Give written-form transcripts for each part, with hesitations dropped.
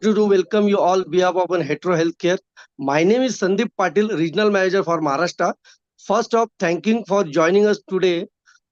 to welcome you all on behalf of Hetero Healthcare. My name is Sandeep Patil, Regional Manager for Maharashtra. First off, thanking for joining us today.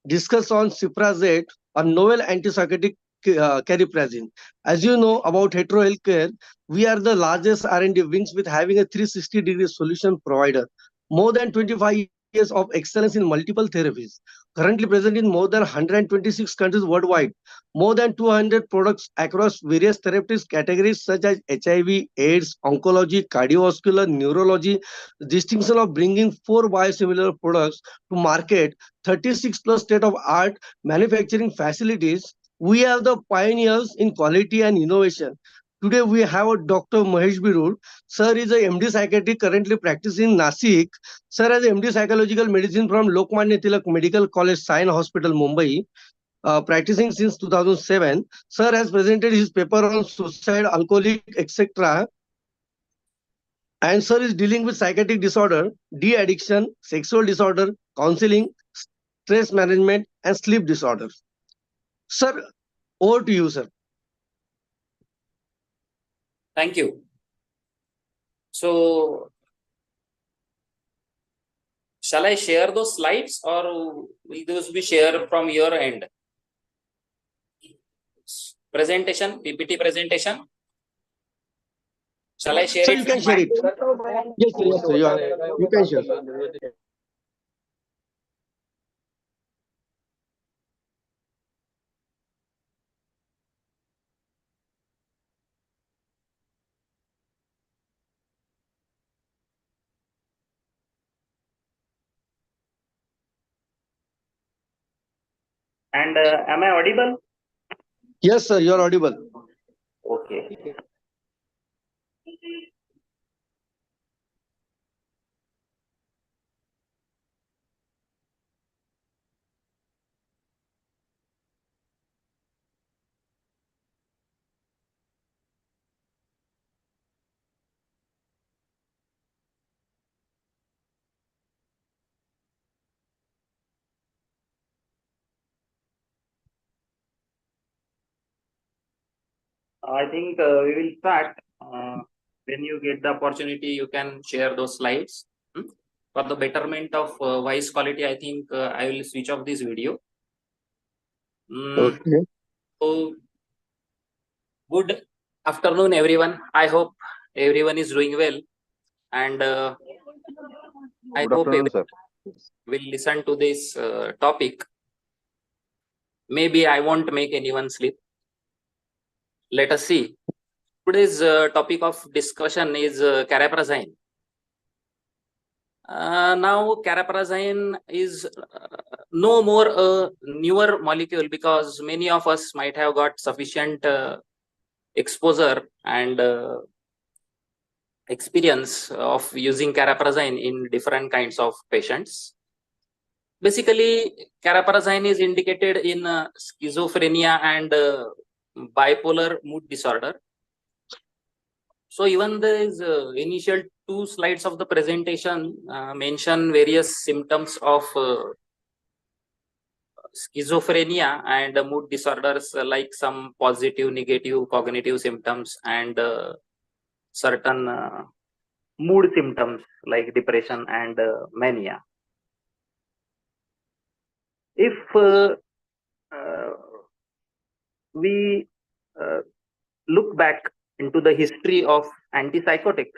Discuss on Ciprazate, a novel antipsychotic Cariprazine. As you know about Hetero Healthcare, we are the largest R&D wings with having a 360-degree solution provider. More than 25 years of excellence in multiple therapies. Currently present in more than 126 countries worldwide. More than 200 products across various therapeutic categories such as HIV, AIDS, oncology, cardiovascular, neurology. Distinction of bringing four biosimilar products to market, 36 plus state of art manufacturing facilities. We are the pioneers in quality and innovation. Today we have a Dr. Mahesh Bhirud. Sir is a MD psychiatric currently practicing in Nasik. Sir has MD psychological medicine from Lokmanya Tilak Medical College, Science Hospital, Mumbai. Practicing since 2007. Sir has presented his paper on suicide, alcoholic, etc. And sir is dealing with psychiatric disorder, de-addiction, sexual disorder, counseling, stress management, and sleep disorders. Sir, over to you, sir. Thank you. So, shall I share those slides or will those be shared from your end? Presentation, PPT presentation. Shall I share Sir, it? you can share it. Yes, sir, yes, sir. You can share. And am I audible? Yes, sir, you are audible. Okay. I think we will start. When you get the opportunity, you can share those slides. For the betterment of voice quality, I think I will switch off this video. Okay. So, good afternoon, everyone. I hope everyone is doing well. And I hope everyone will listen to this topic. Maybe I won't make anyone sleep. Let us see. Today's topic of discussion is Cariprazine. Now, Cariprazine is no more a newer molecule because many of us might have got sufficient exposure and experience of using Cariprazine in different kinds of patients. Basically, Cariprazine is indicated in schizophrenia and bipolar mood disorder. So even the initial 2 slides of the presentation mention various symptoms of schizophrenia and mood disorders, like some positive, negative cognitive symptoms and certain mood symptoms like depression and mania. If we look back into the history of antipsychotics,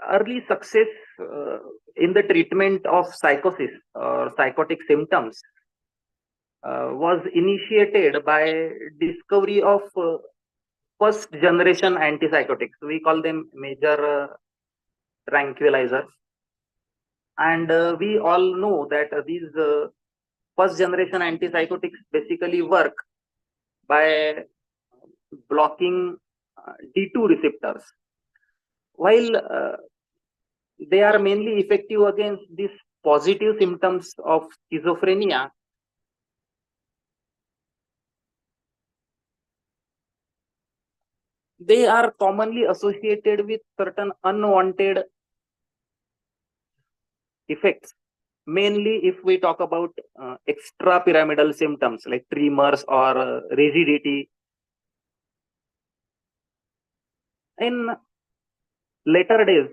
early success in the treatment of psychosis or psychotic symptoms was initiated by discovery of first generation antipsychotics. We call them major tranquilizers. And we all know that these first generation antipsychotics basically work by blocking D2 receptors. While they are mainly effective against these positive symptoms of schizophrenia, they are commonly associated with certain unwanted effects. Mainly if we talk about extrapyramidal symptoms like tremors or rigidity, In later days,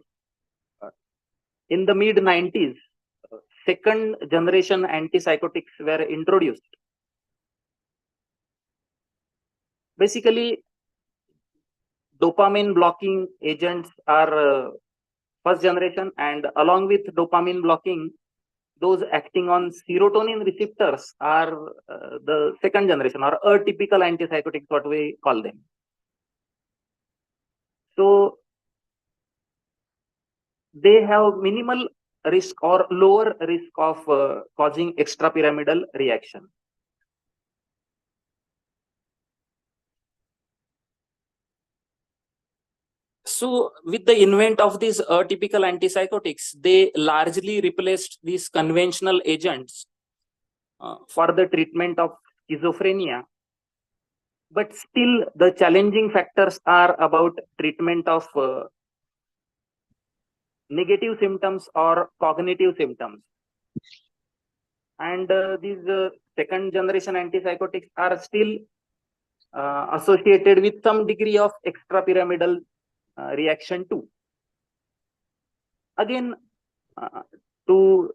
in the mid 90s, second generation antipsychotics were introduced. Basically, dopamine blocking agents are first generation, and along with dopamine blocking, those acting on serotonin receptors are the second generation or atypical antipsychotics, what we call them. So they have minimal risk or lower risk of causing extrapyramidal reaction. So with the invent of these atypical antipsychotics, they largely replaced these conventional agents for the treatment of schizophrenia. But still, the challenging factors are about treatment of negative symptoms or cognitive symptoms. And these second generation antipsychotics are still associated with some degree of extrapyramidal reaction too. Again, to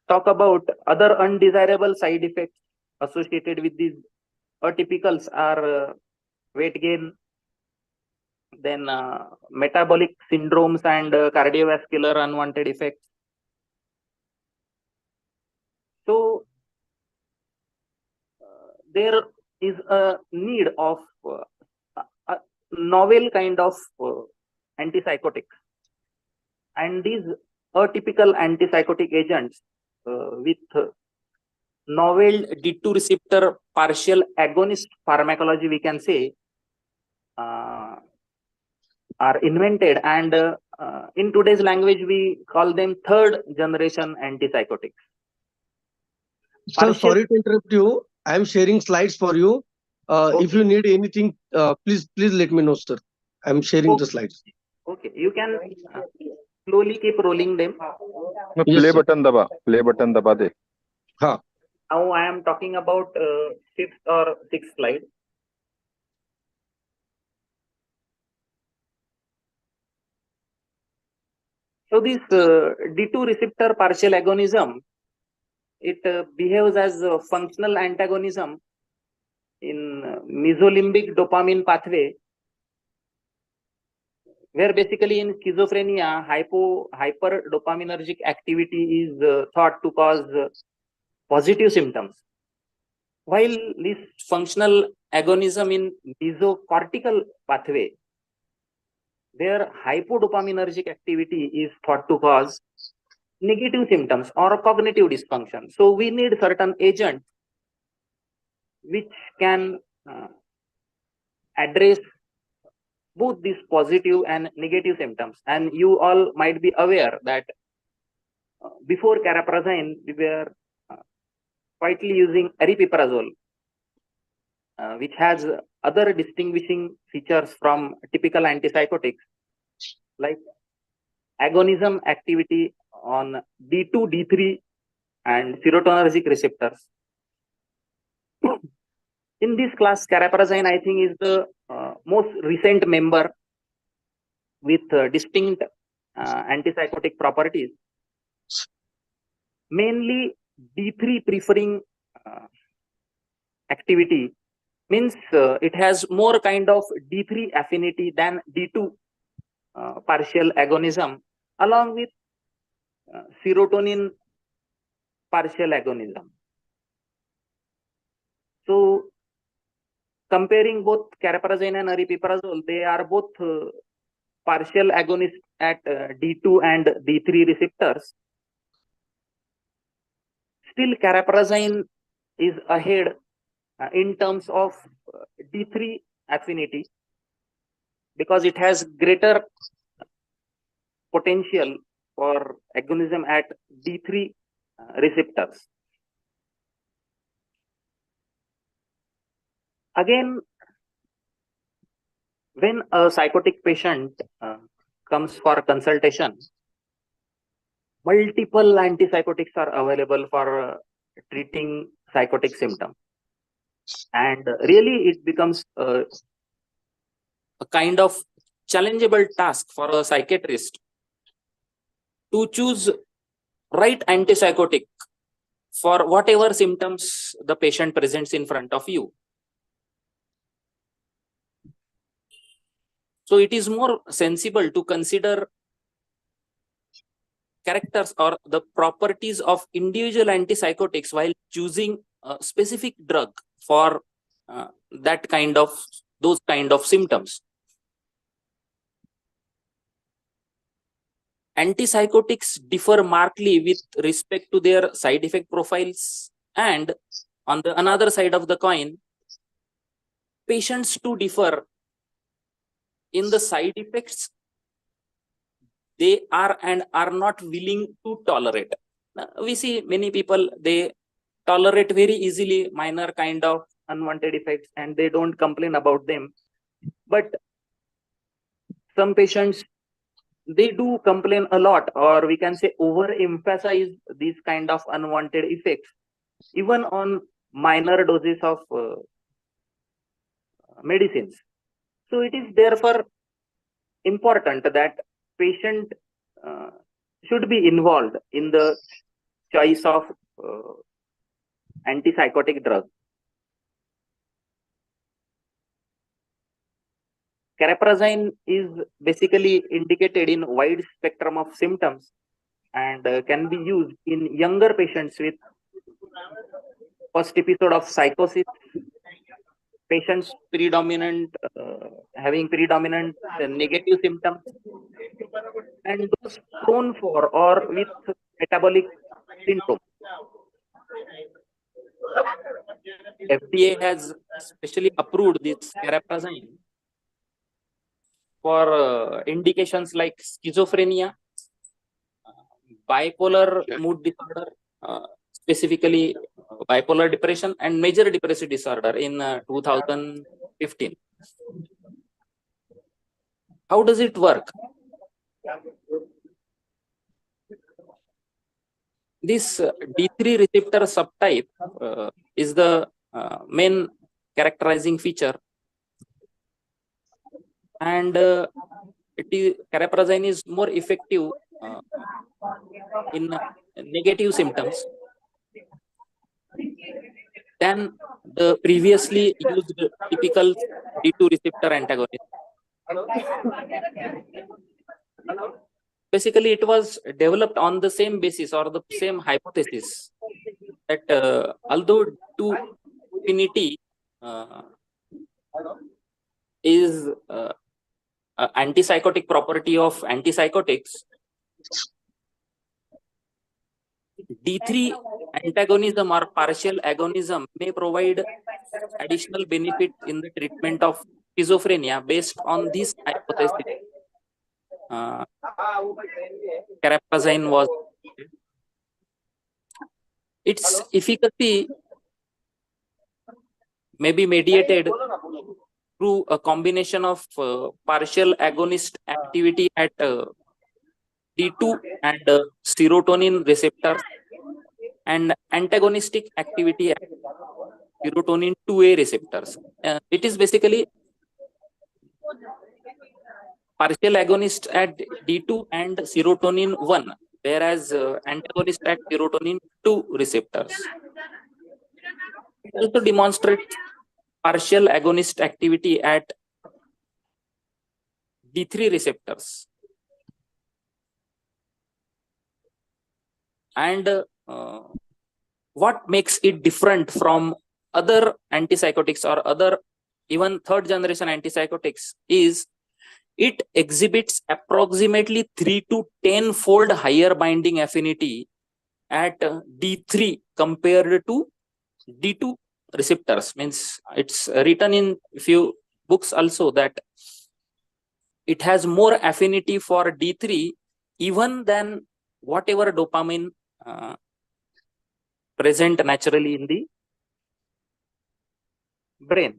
talk about other undesirable side effects associated with these atypicals are weight gain, then metabolic syndromes and cardiovascular unwanted effects. So there is a need of a novel kind of antipsychotics, and these atypical antipsychotic agents with novel D2 receptor partial agonist pharmacology, we can say, are invented, and in today's language we call them third generation antipsychotics. Sir, sorry to interrupt you. I am sharing slides for you. Okay. If you need anything, please let me know, sir. I am sharing the slides. Okay, you can slowly keep rolling them. Play button दबा दे. हाँ. Now I am talking about fifth or sixth slide. So this D2 receptor partial agonism, it behaves as a functional antagonism in mesolimbic dopamine pathway, where basically in schizophrenia, hyper dopaminergic activity is thought to cause positive symptoms, while this functional agonism in mesocortical pathway, where hypodopaminergic activity is thought to cause negative symptoms or cognitive dysfunction. So we need certain agents which can address both these positive and negative symptoms. And you all might be aware that before cariprazine, we were quietly using aripiprazole, which has other distinguishing features from typical antipsychotics, like agonism activity on D2, D3, and serotonergic receptors. In this class, cariprazine, I think, is the most recent member with distinct antipsychotic properties. Mainly D3 preferring activity means it has more kind of D3 affinity than D2 partial agonism, along with serotonin partial agonism. So comparing both cariprazine and aripiprazole, they are both partial agonists at D2 and D3 receptors. Still, cariprazine is ahead in terms of D3 affinity because it has greater potential for agonism at D3 receptors. Again, when a psychotic patient comes for consultation, multiple antipsychotics are available for treating psychotic symptoms. And really, it becomes a kind of challengeable task for a psychiatrist to choose right antipsychotic for whatever symptoms the patient presents in front of you. So it is more sensible to consider characters or the properties of individual antipsychotics while choosing a specific drug for those kind of symptoms. Antipsychotics differ markedly with respect to their side effect profiles, and on the another side of the coin, patients too differ in the side effects they are and are not willing to tolerate. We see many people, they tolerate very easily minor kind of unwanted effects and they don't complain about them. But some patients, they do complain a lot, or we can say overemphasize these kind of unwanted effects, even on minor doses of medicines. So it is therefore important that patient should be involved in the choice of antipsychotic drug. Cariprazine is basically indicated in wide spectrum of symptoms and can be used in younger patients with first episode of psychosis, patients having predominant negative symptoms, and those prone for or with metabolic syndrome. FDA has specially approved this cariprazine for indications like schizophrenia, bipolar mood disorder, specifically bipolar depression, and major depressive disorder in 2015. How does it work? This D3 receptor subtype is the main characterizing feature, and cariprazine is more effective in negative symptoms than the previously used typical D2 receptor antagonist. Basically, it was developed on the same basis or the same hypothesis that although D2 affinity is antipsychotic property of antipsychotics, D3 antagonism or partial agonism may provide additional benefit in the treatment of schizophrenia. Based on this hypothesis, cariprazine was its efficacy may be mediated through a combination of partial agonist activity at D2 and serotonin receptors and antagonistic activity at serotonin 2A receptors. It is basically partial agonist at D2 and serotonin 1, whereas antagonist at serotonin 2 receptors. It also demonstrates partial agonist activity at D3 receptors. And what makes it different from other antipsychotics or other even third generation antipsychotics is it exhibits approximately 3 to 10 fold higher binding affinity at D3 compared to D2 receptors. Means it's written in few books also that it has more affinity for D3 even than whatever dopamine present naturally in the brain.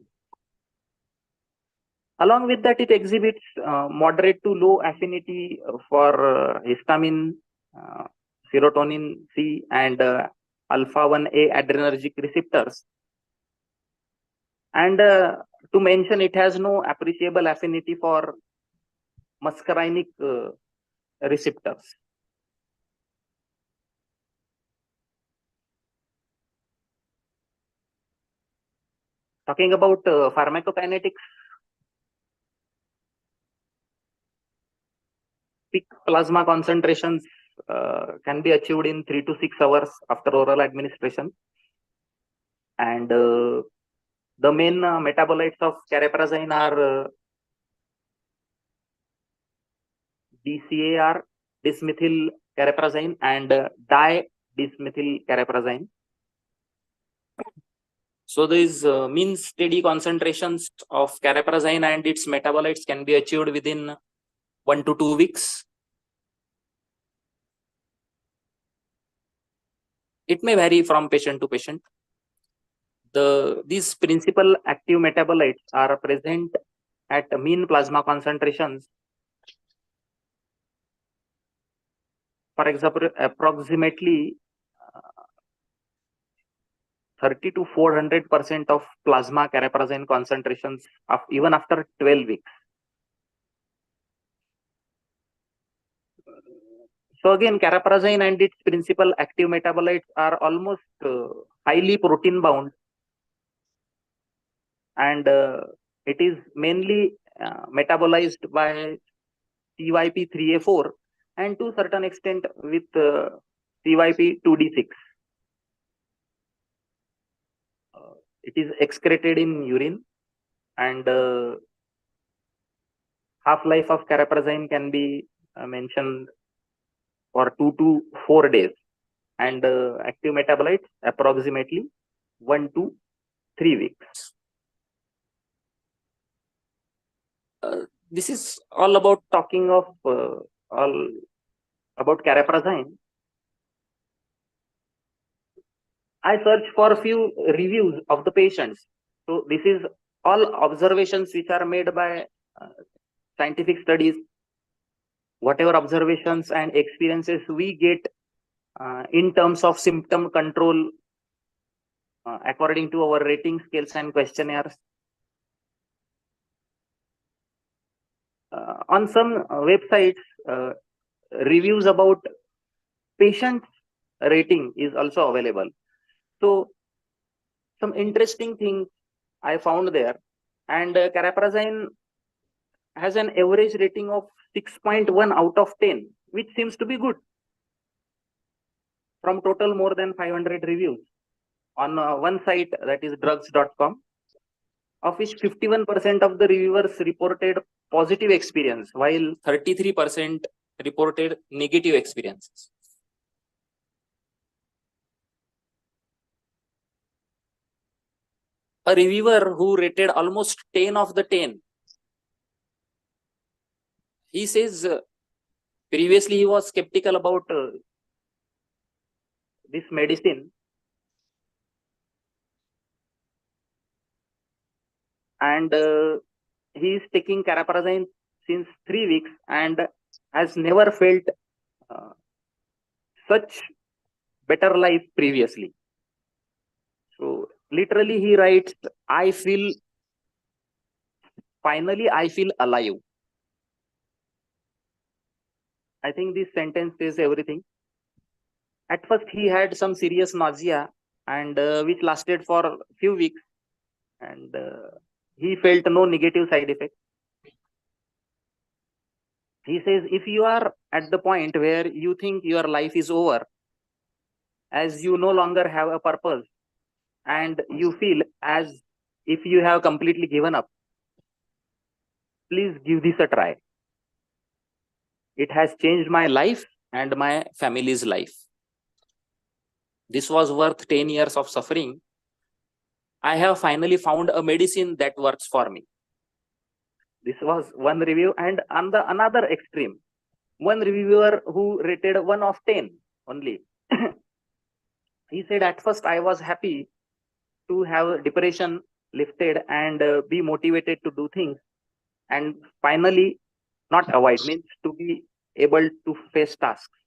Along with that, it exhibits moderate to low affinity for histamine, serotonin C, and alpha-1A adrenergic receptors. And to mention, it has no appreciable affinity for muscarinic receptors. Talking about pharmacokinetics, peak plasma concentrations can be achieved in 3 to 6 hours after oral administration. And the main metabolites of cariprazine are DCAR, dismethyl cariprazine, and di-dismethyl cariprazine. So these mean steady concentrations of cariprazine and its metabolites can be achieved within 1 to 2 weeks. It may vary from patient to patient. These principal active metabolites are present at mean plasma concentrations. For example, approximately 30 to 400% of plasma cariprazine concentrations even after 12 weeks. So again, cariprazine and its principal active metabolites are almost highly protein bound, and it is mainly metabolized by CYP3A4 and to certain extent with CYP2D6. It is excreted in urine, and half-life of cariprazine can be mentioned for 2 to 4 days, and active metabolites approximately 1 to 3 weeks. This is all about talking of all about cariprazine. I searched for a few reviews of the patients. So this is all observations which are made by scientific studies. Whatever observations and experiences we get in terms of symptom control according to our rating scales and questionnaires. On some websites, reviews about patient rating is also available. So some interesting things I found there, and cariprazine has an average rating of 6.1 out of 10, which seems to be good from total more than 500 reviews on one site, that is drugs.com, of which 51% of the reviewers reported positive experience, while 33% reported negative experiences. A reviewer who rated almost 10 of the 10, he says previously he was skeptical about this medicine, and he is taking cariprazine since 3 weeks and has never felt such better life previously. So literally he writes, finally I feel alive. I think this sentence says everything. At first he had some serious nausea, and which lasted for a few weeks, and he felt no negative side effect. He says, if you are at the point where you think your life is over, as you no longer have a purpose, and you feel as if you have completely given up, please give this a try. It has changed my life and my family's life. This was worth 10 years of suffering. I have finally found a medicine that works for me. This was one review. And on the another extreme, one reviewer who rated 1 of 10 only. He said, at first I was happy to have depression lifted and be motivated to do things, and finally not avoid, means to be able to face tasks.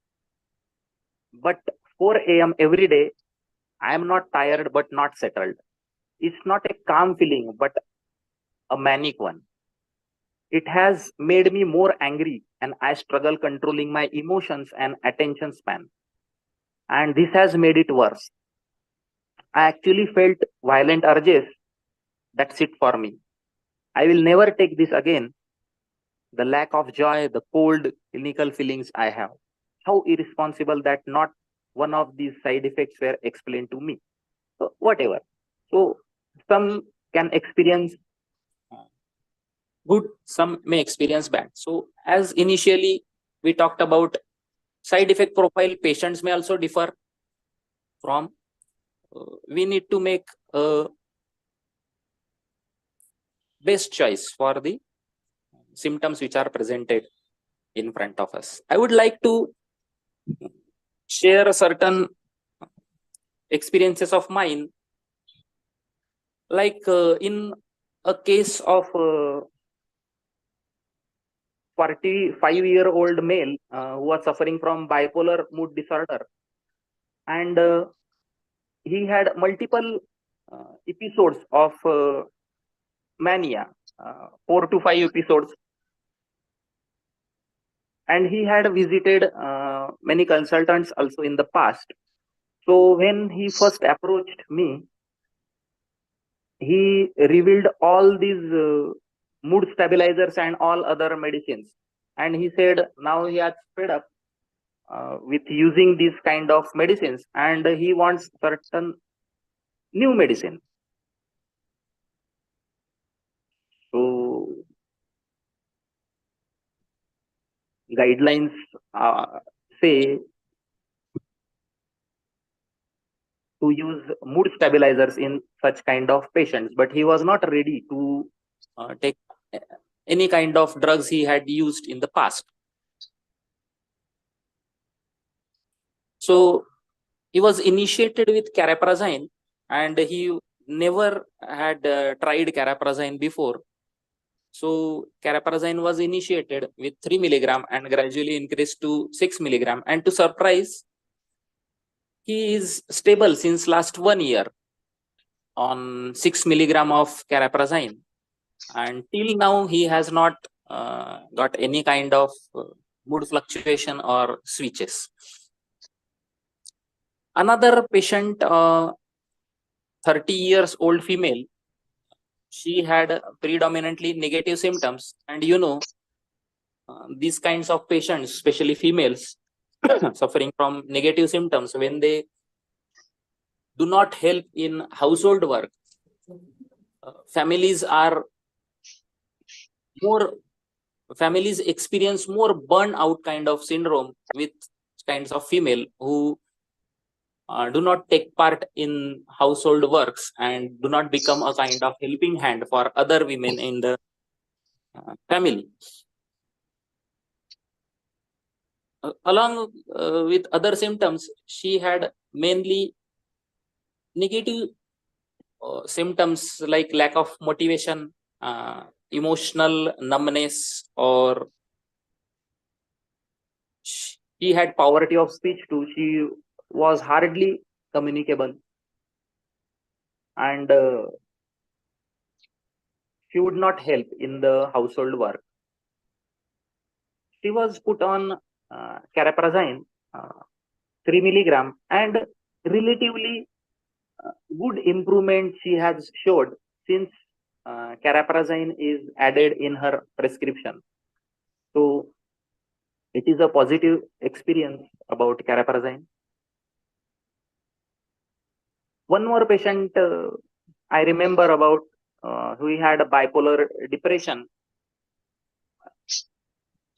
But 4 a.m. every day, I am not tired but not settled. It's not a calm feeling but a manic one. It has made me more angry, and I struggle controlling my emotions and attention span. And this has made it worse. I actually felt violent urges. That's it for me. I will never take this again. The lack of joy, the cold clinical feelings I have. How irresponsible that not one of these side effects were explained to me. So, whatever. So, some can experience good, some may experience bad. So, as initially we talked about side effect profile, patients may also differ from. We need to make a best choice for the symptoms which are presented in front of us. I would like to share certain experiences of mine, like in a case of 45-year-old male who was suffering from bipolar mood disorder, and he had multiple episodes of mania, 4 to 5 episodes, and he had visited many consultants also in the past. So when he first approached me, he revealed all these mood stabilizers and all other medicines, and he said now he has fed up with using these kind of medicines, and he wants certain new medicine. So guidelines say to use mood stabilizers in such kind of patients, but he was not ready to take any kind of drugs he had used in the past. So he was initiated with Cariprazine, and he never had tried Cariprazine before. So Cariprazine was initiated with 3 milligram and gradually increased to 6 milligram. And to surprise, he is stable since last 1 year on 6 milligram of Cariprazine. And till now, he has not got any kind of mood fluctuation or switches. Another patient, 30 years old female, she had predominantly negative symptoms. And these kinds of patients, especially females, suffering from negative symptoms, when they do not help in household work, families experience more burnout kind of syndrome with kinds of female who do not take part in household works and do not become a kind of helping hand for other women in the family. Along with other symptoms, she had mainly negative symptoms like lack of motivation, emotional numbness, or she had poverty of speech too. She was hardly communicable, and she would not help in the household work. She was put on Cariprazine, 3 milligram, and relatively good improvement she has showed since Cariprazine is added in her prescription. So it is a positive experience about Cariprazine. One more patient I remember about who had a bipolar depression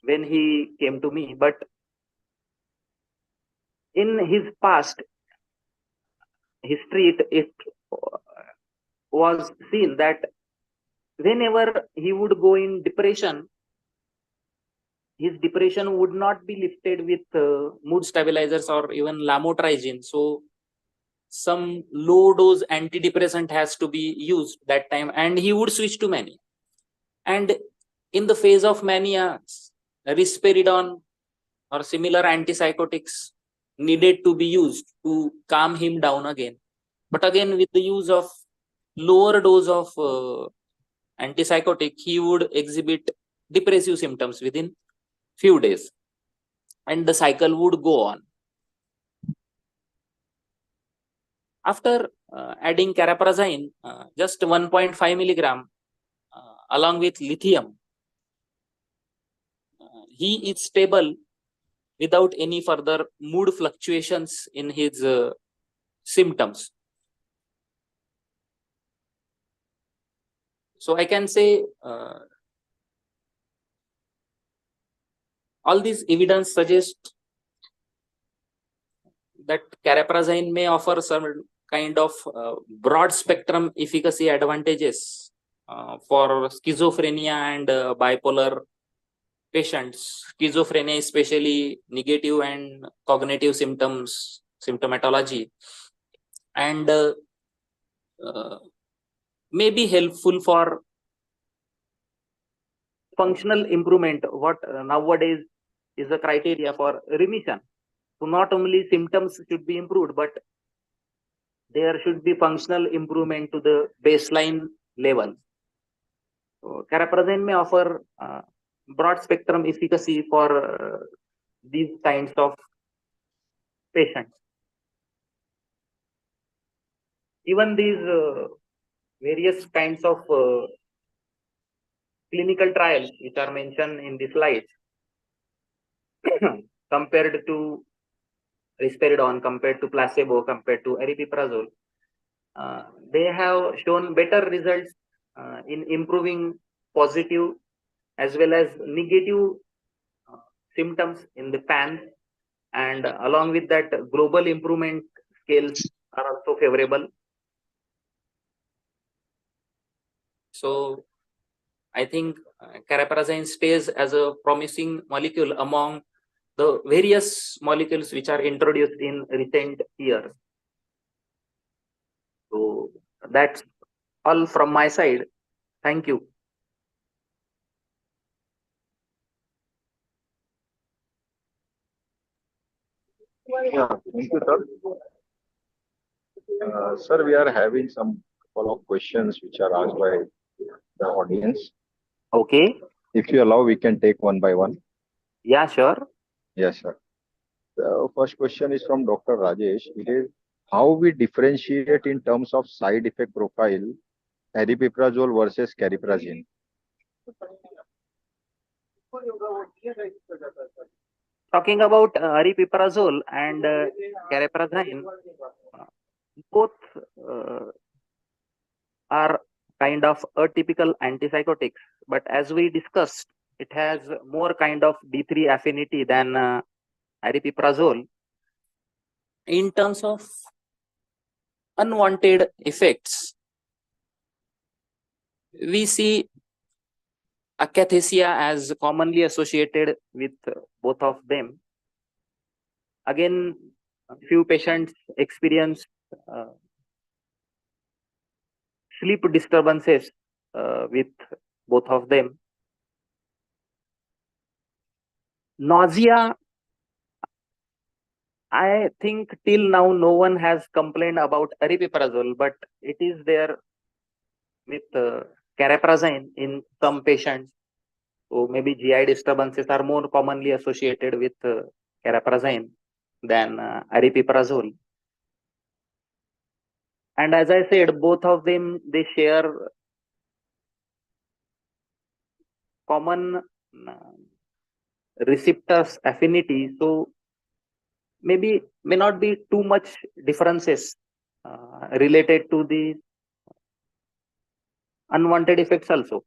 when he came to me, but in his past history, it was seen that whenever he would go in depression, his depression would not be lifted with mood stabilizers or even lamotrigine. So some low dose antidepressant has to be used that time, and he would switch to mania. And in the phase of mania, risperidone or similar antipsychotics needed to be used to calm him down again. But again, with the use of lower dose of antipsychotic, he would exhibit depressive symptoms within few days, and the cycle would go on. After adding cariprazine, just 1.5 milligram along with lithium, he is stable without any further mood fluctuations in his symptoms. So I can say all these evidence suggests that cariprazine may offer some kind of broad spectrum efficacy advantages for schizophrenia and bipolar patients. Schizophrenia, especially negative and cognitive symptomatology, and may be helpful for functional improvement, what nowadays is the criteria for remission. So not only symptoms should be improved, but there should be functional improvement to the baseline level. So cariprazine may offer broad spectrum efficacy for these kinds of patients. Even these various kinds of clinical trials which are mentioned in the slides compared to risperidone, compared to placebo, compared to aripiprazole, they have shown better results in improving positive as well as negative symptoms in the PANS, and along with that, global improvement scales are also favorable. So I think cariprazine stays as a promising molecule among the various molecules which are introduced in recent years. So that's all from my side. Thank you. Yeah, thank you, sir. Sir, we are having some couple of questions which are asked by the audience. Okay. If you allow, we can take one by one. Yeah, sure. Yes, sir. The first question is from Dr. Rajesh. It is how we differentiate in terms of side effect profile aripiprazole versus cariprazine. Talking about aripiprazole and cariprazine, both are kind of atypical antipsychotics, but as we discussed, it has more kind of D3 affinity than aripiprazole. In terms of unwanted effects, we see akathisia as commonly associated with both of them. Again, few patients experience sleep disturbances with both of them. Nausea, I think till now no one has complained about aripiprazole, but it is there with cariprazine in some patients. So maybe GI disturbances are more commonly associated with cariprazine than aripiprazole. And as I said, both of them, they share common receptors affinity. So maybe may not be too much differences related to the unwanted effects also.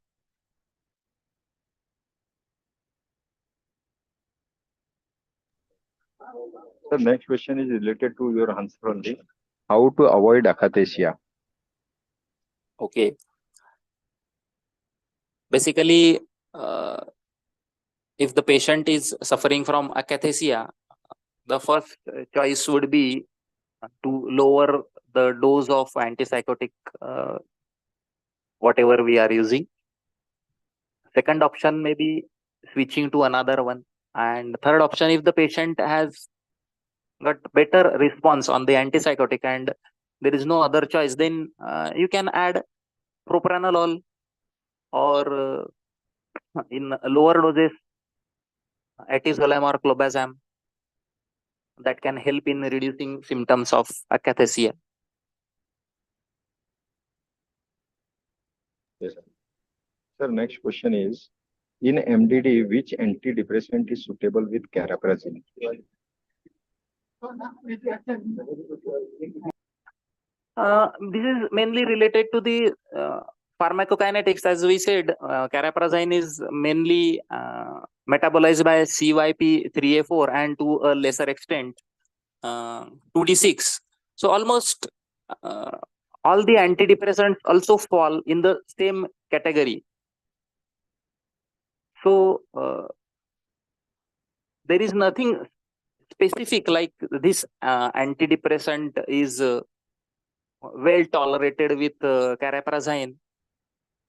The next question is related to your answer only. How to avoid akathisia? Okay. Basically, if the patient is suffering from akathisia, the first choice would be to lower the dose of antipsychotic, whatever we are using. Second option may be switching to another one. And third option, if the patient has got better response on the antipsychotic and there is no other choice, then you can add propranolol or in lower doses, atizolam or clobazam, that can help in reducing symptoms of akathisia. Yes, sir. Sir, next question is, in MDD, which antidepressant is suitable with cariprazine? This is mainly related to the pharmacokinetics. As we said, cariprazine is mainly metabolized by CYP3A4 and to a lesser extent 2D6. So almost uh, all the antidepressants also fall in the same category. So there is nothing specific like this antidepressant is well tolerated with cariprazine.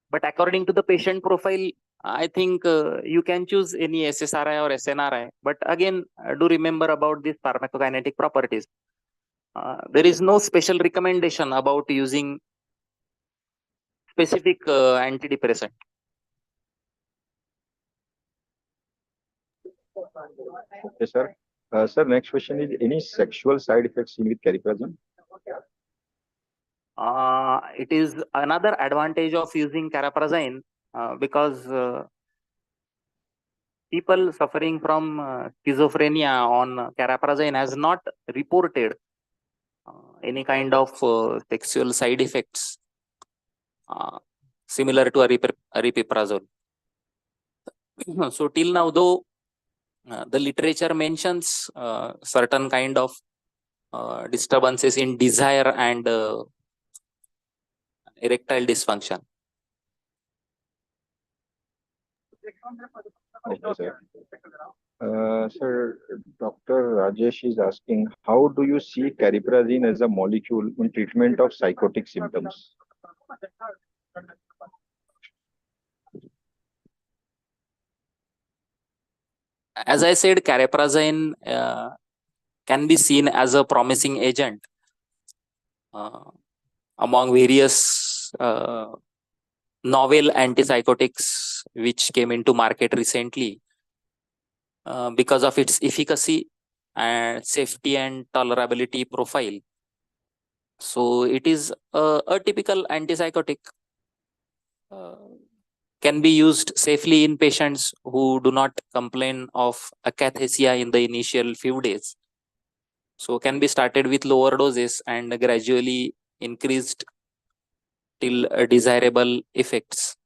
But according to the patient profile, I think you can choose any SSRI or SNRI. But again, do remember about these pharmacokinetic properties. There is no special recommendation about using specific antidepressant. Okay, sir. Sir, next question is, any sexual side effects seen with cariprazine? It is another advantage of using cariprazine because people suffering from schizophrenia on cariprazine has not reported any kind of sexual side effects similar to aripiprazole. So till now, though the literature mentions certain kind of disturbances in desire and erectile dysfunction. Okay, sir. Sir, Dr. Rajesh is asking, how do you see cariprazine as a molecule in treatment of psychotic symptoms? As I said, cariprazine can be seen as a promising agent among various novel antipsychotics which came into market recently because of its efficacy and safety and tolerability profile. So it is a typical antipsychotic, can be used safely in patients who do not complain of akathisia in the initial few days. So can be started with lower doses and gradually increased till desirable effects.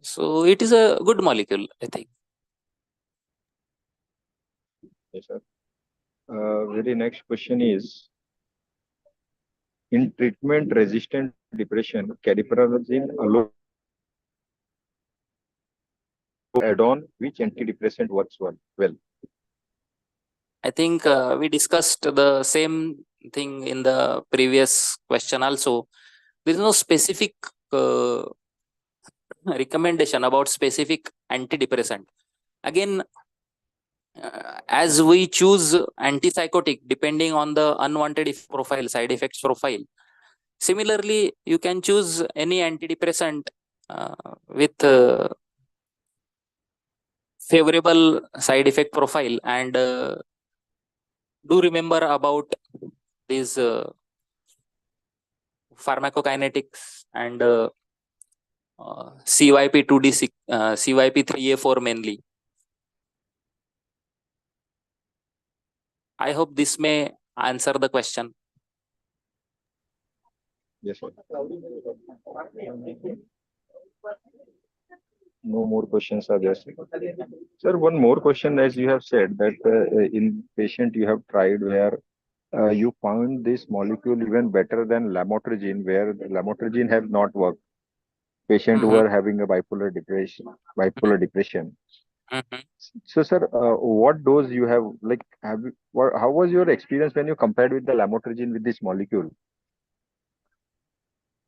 So it is a good molecule, I think. Yes, sir. Very next question is, in treatment-resistant depression, cariprazine alone add-on, which antidepressant works well? I think we discussed the same thing in the previous question also. There is no specific recommendation about specific antidepressant. Again, as we choose antipsychotic depending on the unwanted profile, side effects profile. Similarly, you can choose any antidepressant with favorable side effect profile, and do remember about these pharmacokinetics and CYP2D6, CYP3A4 mainly. I hope this may answer the question. Yes, sir. No more questions are there, sir. Sir, one more question, as you have said that in patient you have tried where you found this molecule even better than lamotrigine, where the lamotrigine have not worked. Patient who are having a bipolar depression. So, sir, what dose you have, like, how was your experience when you compared with the lamotrigine with this molecule?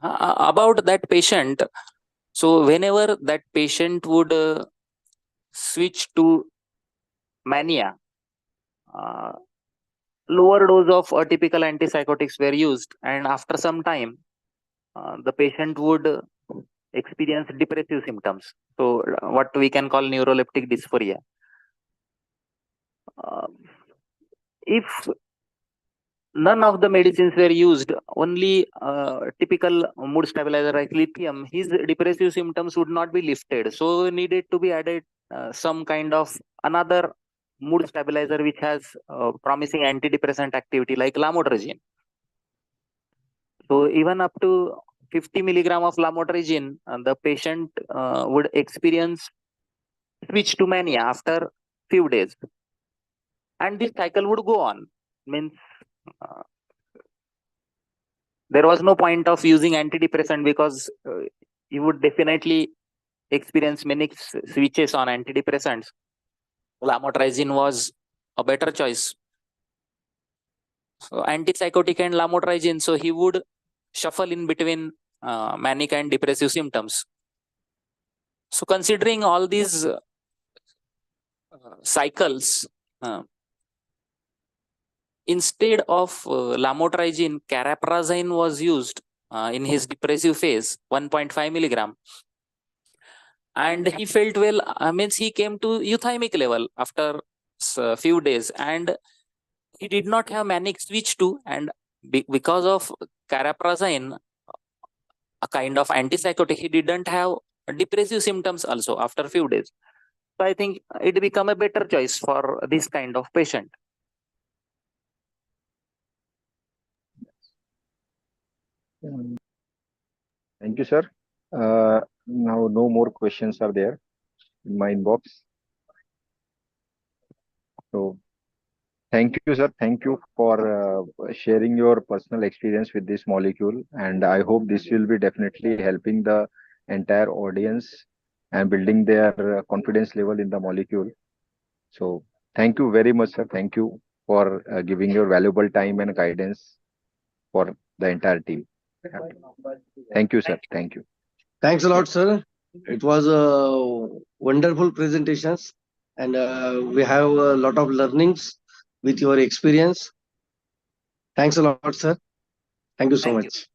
About that patient, so whenever that patient would switch to mania, lower dose of atypical antipsychotics were used, and after some time, the patient would experience depressive symptoms. So what we can call neuroleptic dysphoria. If none of the medicines were used, only typical mood stabilizer like lithium, his depressive symptoms would not be lifted. So needed to be added some kind of another mood stabilizer which has promising antidepressant activity like lamotrigine. So even up to 50 milligram of lamotrigine, the patient would experience switch to mania after few days, and this cycle would go on. Means uh, there was no point of using antidepressant because you would definitely experience many switches on antidepressants. Lamotrigine was a better choice. So antipsychotic and lamotrigine, so he would shuffle in between manic and depressive symptoms. So considering all these cycles, instead of lamotrigine, cariprazine was used in his depressive phase, 1.5 milligram. And he felt well, means he came to euthymic level after a few days, and he did not have manic switch to, and because of cariprazine, a kind of antipsychotic, he didn't have depressive symptoms also after a few days. So I think it become a better choice for this kind of patient. Thank you, sir. Now, no more questions are there in my inbox. So, thank you, sir. Thank you for sharing your personal experience with this molecule. And I hope this will be definitely helping the entire audience and building their confidence level in the molecule. So, thank you very much, sir. Thank you for giving your valuable time and guidance for the entire team. Thank you, sir. Thank you. Thanks a lot, sir. It was a wonderful presentations, and we have a lot of learnings with your experience. Thanks a lot, sir. Thank you so Thank you. much.